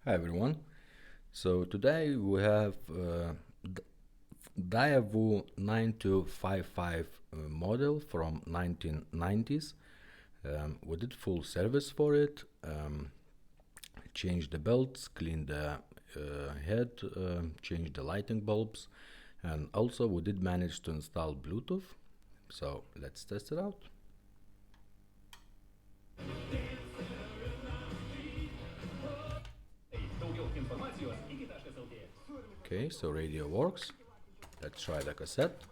Hi everyone. So today we have Daewoo 9255 model from 1990s. We did full service for it, changed the belts, cleaned the head, changed the lighting bulbs, and also we did manage to install Bluetooth. So let's test it out. Okay, so radio works. Let's try the cassette.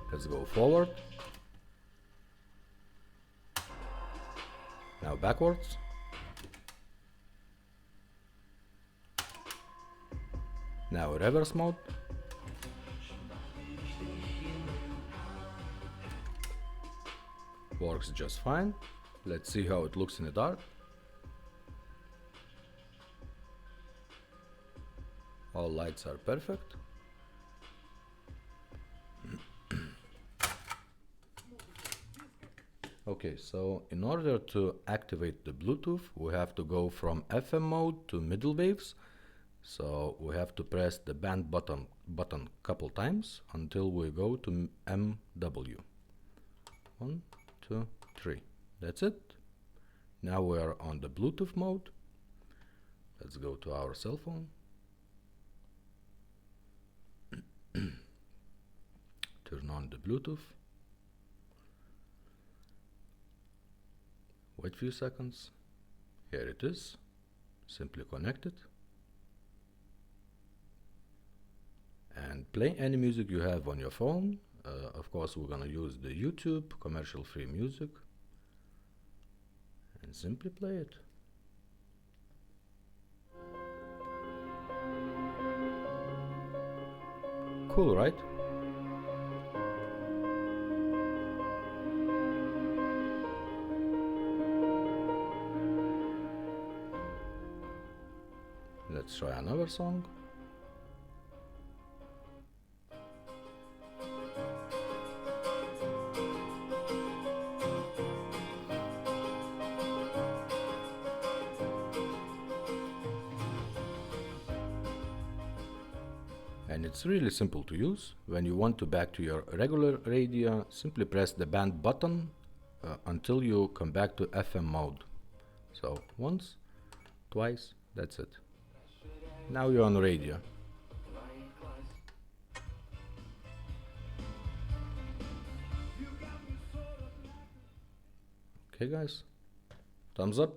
Let's go forward. Now backwards. Now reverse mode. Works just fine. Let's see how it looks in the dark. All lights are perfect. Okay, so in order to activate the Bluetooth, we have to go from FM mode to middle waves. So we have to press the band button couple times until we go to MW. 1, 2, 3. That's it. Now we are on the Bluetooth mode. Let's go to our cell phone. Turn on the Bluetooth. Wait a few seconds. Here it is. Simply connect it. And play any music you have on your phone. Of course, we're gonna use the YouTube commercial-free music. And simply play it. Cool, right? Let's try another song. And it's really simple to use. When you want to back to your regular radio, simply press the band button until you come back to FM mode. So once, twice, that's it. Now you're on radio. Okay guys, thumbs up.